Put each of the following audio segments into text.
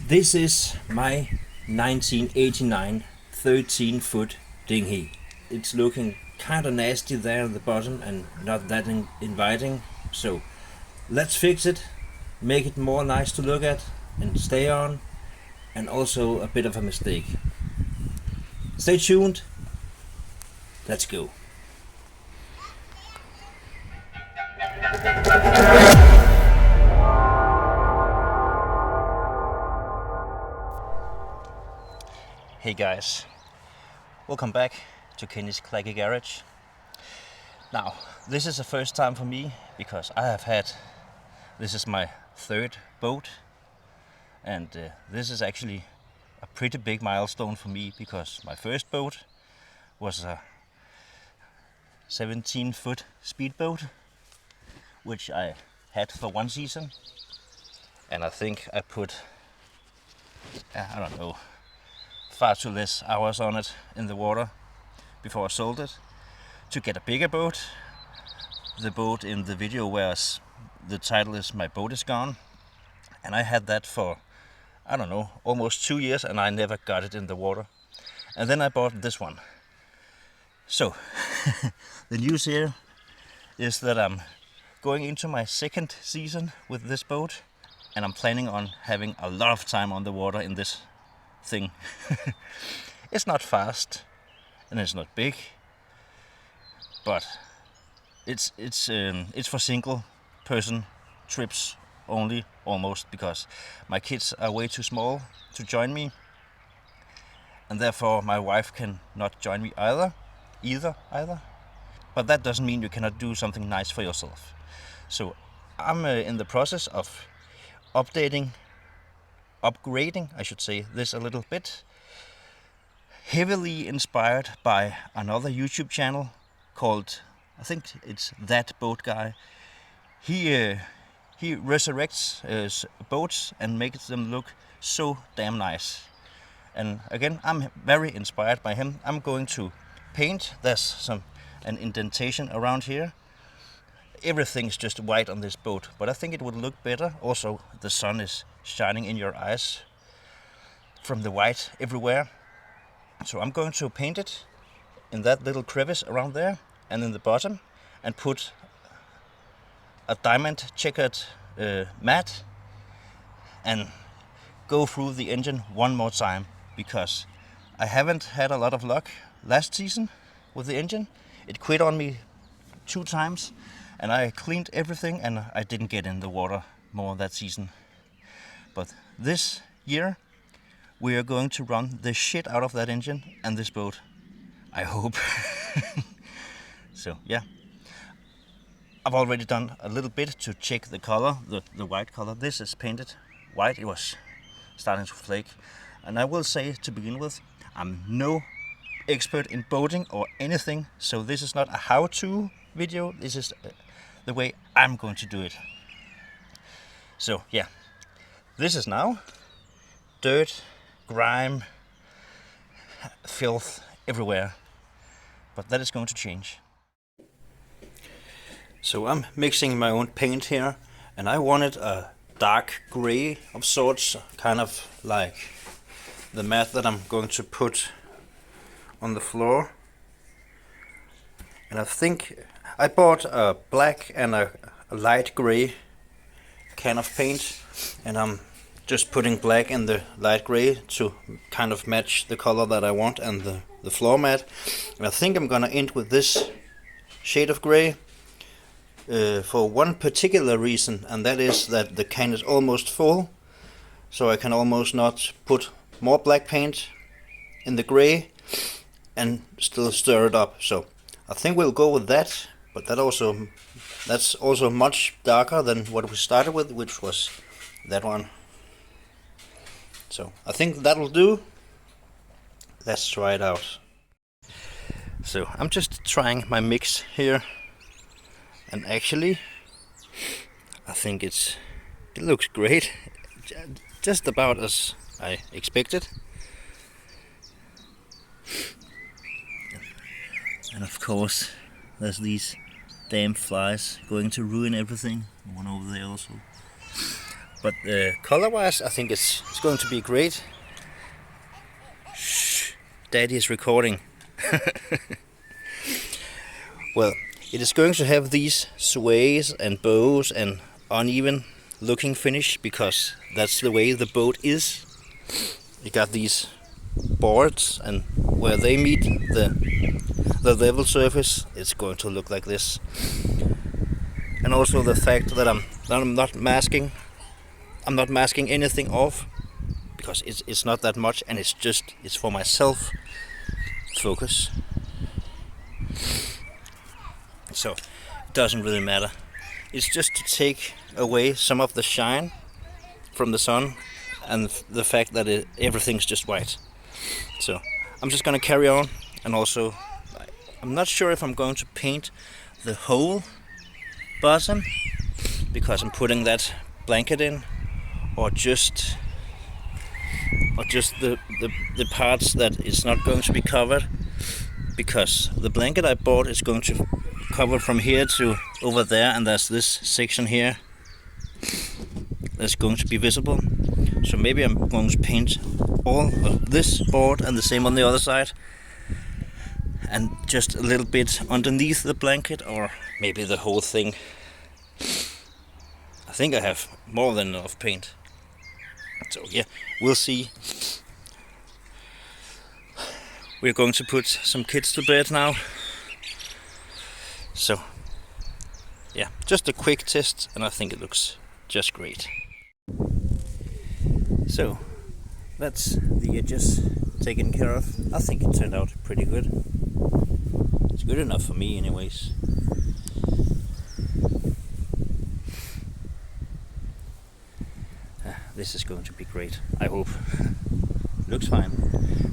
This is my 1989 13-foot dinghy. It's looking kind of nasty there at the bottom and not that inviting. So let's fix it, make it more nice to look at and stay on, and also a bit of a mistake. Stay tuned. Let's go. Hey guys, welcome back to Kenny's Clacky Garage. Now, this is the first time for me because this is my third boat, and this is actually a pretty big milestone for me because my first boat was a 17-foot speedboat, which I had for one season, and I think I put, I don't know, far too less hours on it in the water before I sold it to get a bigger boat. The boat in the video where the title is My Boat Is Gone, and I had that for, I don't know, almost 2 years, and I never got it in the water. And then I bought this one. So the news here is that I'm going into my second season with this boat, and I'm planning on having a lot of time on the water in this thing. It's not fast and it's not big, but it's for single person trips only, almost, because my kids are way too small to join me, and therefore my wife can not join me either. But that doesn't mean you cannot do something nice for yourself. So I'm in the process of upgrading, I should say, this a little bit, heavily inspired by another YouTube channel called, I think it's That Boat Guy. He resurrects boats and makes them look so damn nice. And again, I'm very inspired by him. I'm going to paint. There's an indentation around here. Everything's just white on this boat, but I think it would look better. Also, the sun is shining in your eyes from the white everywhere. So I'm going to paint it in that little crevice around there and in the bottom, and put a diamond checkered mat and go through the engine one more time, because I haven't had a lot of luck last season with the engine. It quit on me 2 times, and I cleaned everything and I didn't get in the water more that season. But this year we are going to run the shit out of that engine and this boat, I hope. So yeah, I've already done a little bit to check the color, the white color. This is painted white. It was starting to flake, and I will say to begin with, I'm no expert in boating or anything, so this is not a how-to video. This is the way I'm going to do it. So yeah, this is now dirt, grime, filth everywhere, but that is going to change. So I'm mixing my own paint here, and I wanted a dark gray of sorts, kind of like the mat that I'm going to put on the floor. And I think I bought a black and a light gray can of paint, and I'm just putting black and the light gray to kind of match the color that I want and the floor mat. And I think I'm gonna end with this shade of gray for one particular reason, and that is that the can is almost full, so I can almost not put more black paint in the gray and still stir it up. So I think we'll go with that, but that's also much darker than what we started with, which was that one. So I think that'll do. Let's try it out. So I'm just trying my mix here, and actually I think it looks great, just about as I expected. And of course there's these damn flies going to ruin everything. One over there also. But color-wise, I think it's going to be great. Shh, Daddy is recording. Well, it is going to have these sways and bows and uneven looking finish because that's the way the boat is. You got these boards, and where they meet the level surface, it's going to look like this. And also the fact that I'm not masking anything off, because it's not that much, and it's for myself focus. So it doesn't really matter. It's just to take away some of the shine from the sun and the fact that everything's just white. So I'm just gonna carry on, and also I'm not sure if I'm going to paint the whole bottom because I'm putting that blanket in, or just the parts that is not going to be covered, because the blanket I bought is going to cover from here to over there, and there's this section here that's going to be visible. So maybe I'm going to paint all of this board and the same on the other side, and just a little bit underneath the blanket, or maybe the whole thing. I think I have more than enough paint. So yeah, we'll see. We're going to put some kids to bed now. So yeah, just a quick test, and I think it looks just great. So that's the edges taken care of. I think it turned out pretty good. It's good enough for me anyways. This is going to be great, I hope. Looks fine.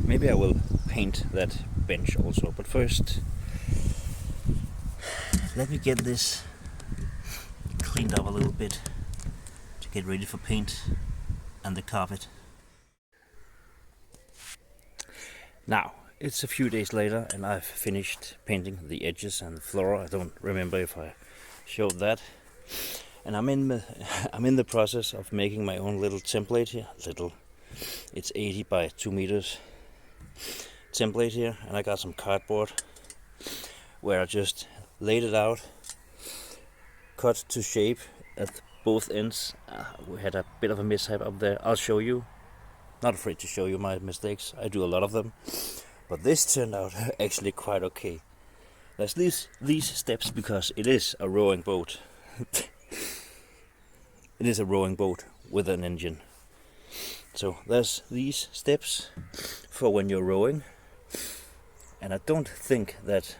Maybe I will paint that bench also, but first let me get this cleaned up a little bit to get ready for paint and the carpet. Now, it's a few days later and I've finished painting the edges and the floor. I don't remember if I showed that. And I'm in the process of making my own little template here. It's 80 by 2 meters template here, and I got some cardboard where I just laid it out, cut to shape at both ends. We had a bit of a mishap up there. I'll show you. Not afraid to show you my mistakes. I do a lot of them, but this turned out actually quite okay. There's these steps because it is a rowing boat. It is a rowing boat with an engine. So there's these steps for when you're rowing, and I don't think that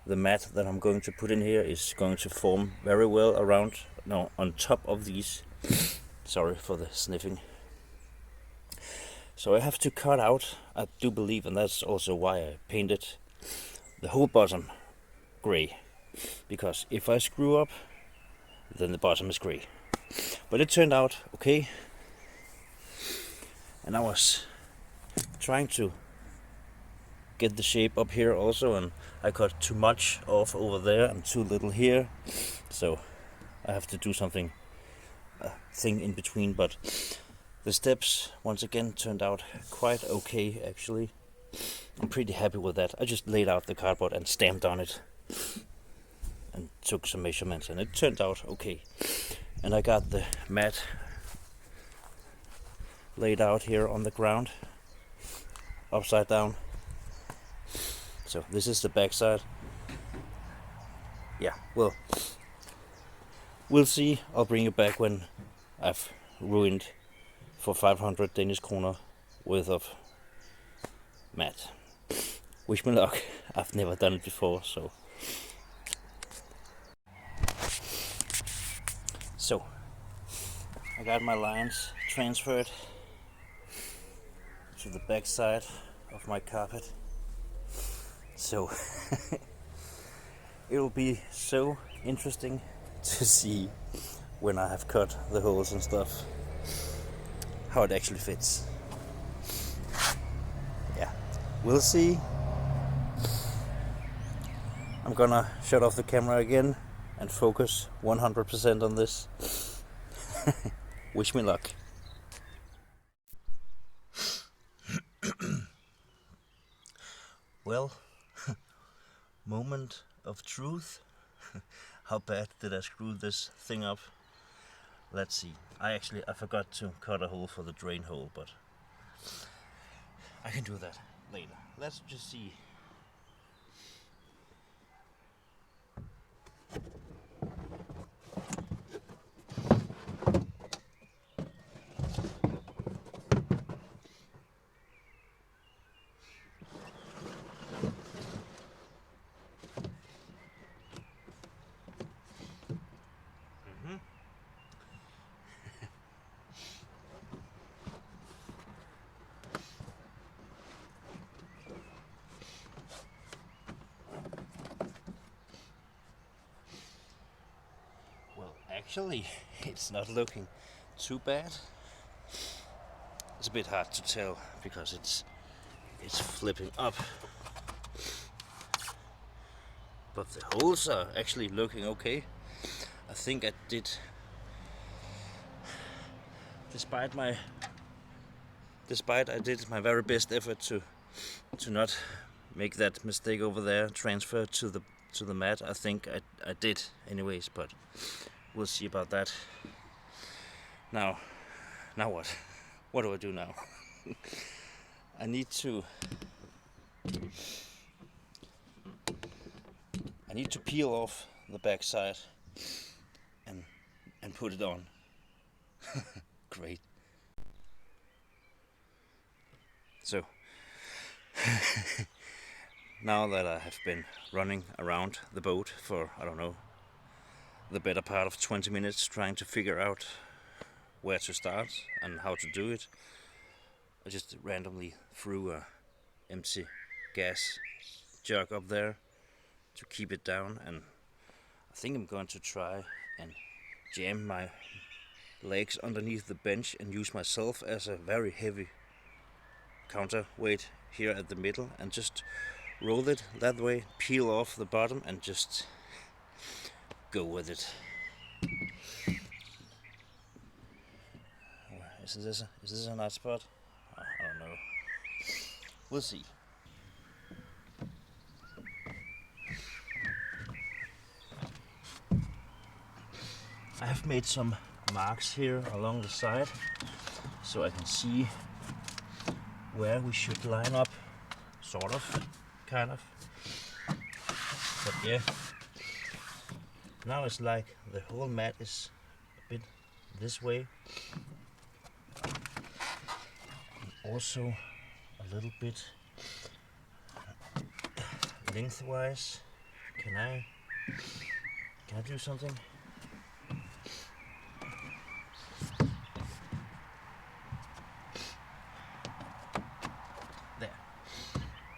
the mat that I'm going to put in here is going to form very well on top of these. Sorry for the sniffing. So I have to cut out, I do believe, and that's also why I painted the whole bottom grey, because if I screw up, then the bottom is grey. But it turned out okay, and I was trying to get the shape up here also, and I cut too much off over there and too little here, so I have to do something thing in between. But the steps once again turned out quite okay actually. I'm pretty happy with that. I just laid out the cardboard and stamped on it and took some measurements, and it turned out okay. And I got the mat laid out here on the ground, upside down. So this is the back side. Yeah, well, we'll see. I'll bring you back when I've ruined for 500 Danish kroner worth of mat. Wish me luck. I've never done it before, so. So, I got my lines transferred to the back side of my carpet. So, it will be so interesting to see when I have cut the holes and stuff, how it actually fits. Yeah, we'll see. I'm gonna shut off the camera again and focus 100% on this. Wish me luck. Well, moment of truth. How bad did I screw this thing up? Let's see. I forgot to cut a hole for the drain hole, but I can do that later. Let's just see. Well, actually, it's not looking too bad. It's a bit hard to tell because it's flipping up. But the holes are actually looking okay. I think I did, despite I did my very best effort to not make that mistake over there, transfer to the mat. I think I did anyways, but we'll see about that. Now what? What do I do now? I need to peel off the backside and put it on. Great. So now that I have been running around the boat for, I don't know, the better part of 20 minutes trying to figure out where to start and how to do it, I just randomly threw a empty gas jug up there to keep it down, and I think I'm going to try and jam my legs underneath the bench and use myself as a very heavy counterweight here at the middle and just roll it that way, peel off the bottom and just go with it. Is this a nice spot? I don't know. We'll see. I have made some marks here along the side so I can see where we should line up, sort of, kind of. But yeah, now it's like the whole mat is a bit this way. Also a little bit lengthwise. Can I do something? There.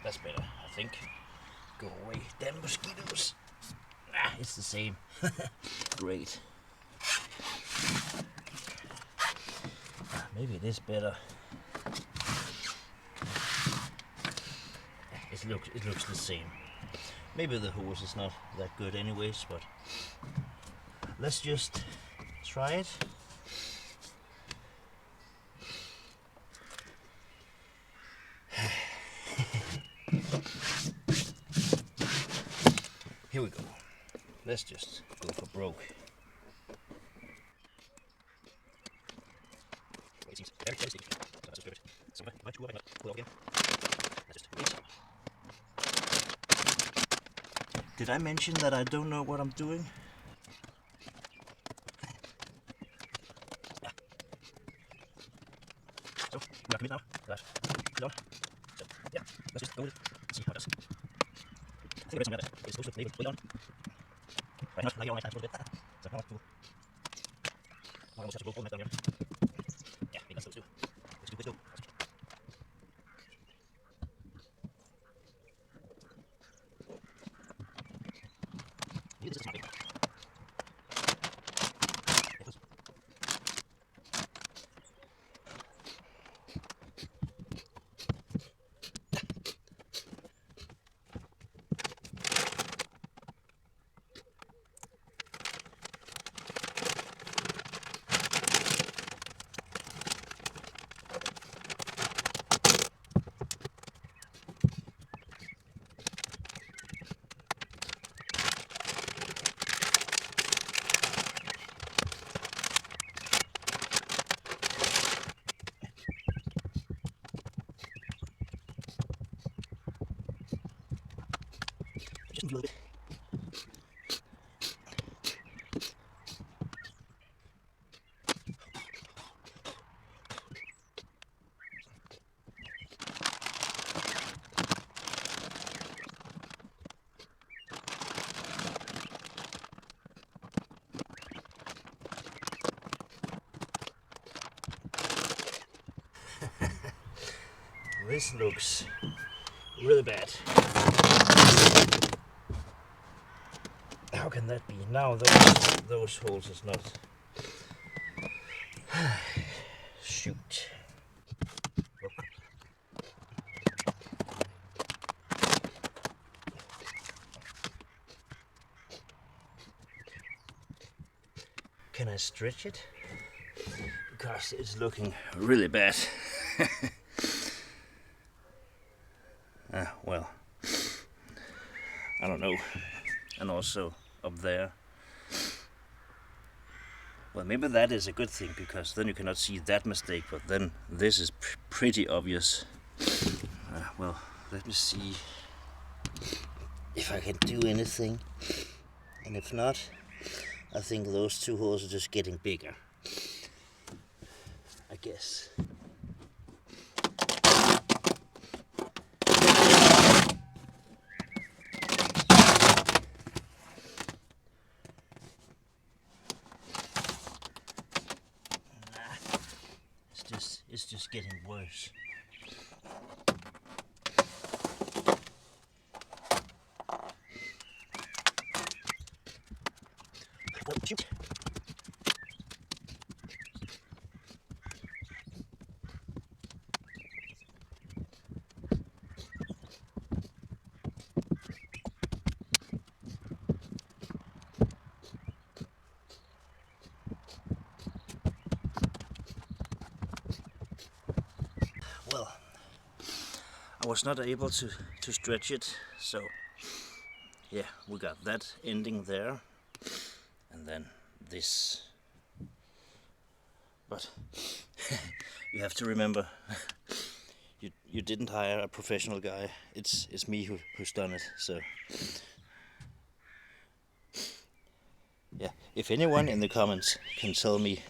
That's better, I think. Go away, damn mosquitoes. Ah, it's the same. Great. Maybe it is better. It looks the same. Maybe the hose is not that good anyways, but let's just try it. Here we go. Let's just go for broke. Did I mention that I don't know what I'm doing? So, we are committed now. Right. Put it on. So, yeah, let's just go with it. See how it does. I think I read somewhere that it's supposed to maybe put it on. Right, not like on my time, a little bit. So, now to. I almost have to go all the way down here. Yeah, maybe that's those two. Let's go. Maybe this is not big. This looks really bad. How can that be? Now those holes is not. Shoot. Can I stretch it? Because it's looking really bad. Well, I don't know. And also up there. Well, maybe that is a good thing, because then you cannot see that mistake, but then this is pretty obvious. Well, let me see if I can do anything. And if not, I think those two holes are just getting bigger, I guess. It's just getting worse. Oh, shoot. Well, I was not able to stretch it, so yeah, we got that ending there, and then this. But you have to remember, you didn't hire a professional guy. It's me who's done it. So yeah, if anyone in the comments can tell me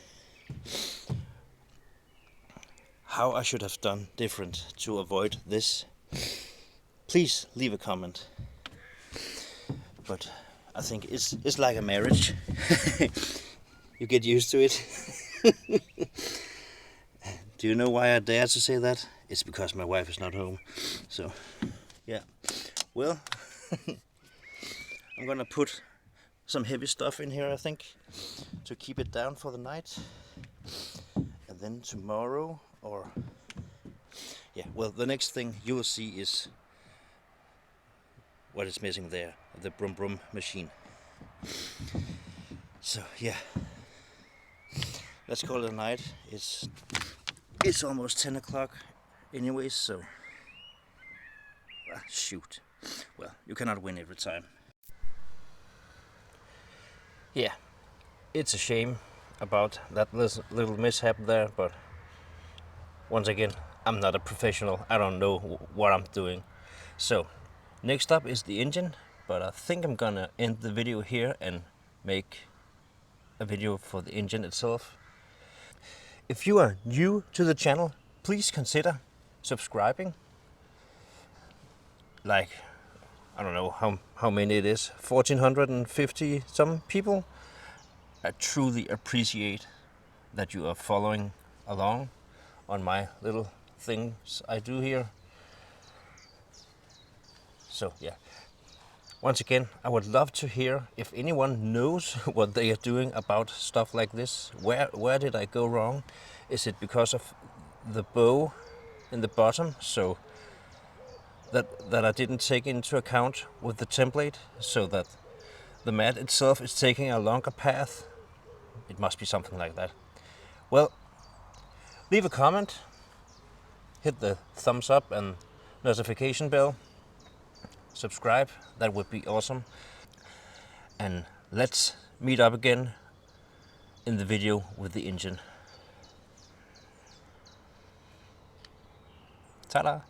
how I should have done different to avoid this, please leave a comment. But I think it's like a marriage. You get used to it. Do you know why I dare to say that? It's because my wife is not home. So yeah, well, I'm gonna put some heavy stuff in here, I think, to keep it down for the night. And then tomorrow, or yeah, well, the next thing you will see is what is missing there, the brum brum machine. So yeah, let's call it a night. It's almost 10 o'clock anyways, so shoot. Well, you cannot win every time. Yeah, it's a shame about that little mishap there, but once again, I'm not a professional. I don't know what I'm doing. So next up is the engine, but I think I'm gonna end the video here and make a video for the engine itself. If you are new to the channel, please consider subscribing. Like, I don't know how many it is, 1450 some people. I truly appreciate that you are following along on my little things I do here. So yeah, once again, I would love to hear if anyone knows what they are doing about stuff like this. Where did I go wrong? Is it because of the bow in the bottom, so that I didn't take into account with the template, so that the mat itself is taking a longer path? It must be something like that. Well, leave a comment, hit the thumbs up and notification bell, subscribe, that would be awesome. And let's meet up again in the video with the engine. Ta-da!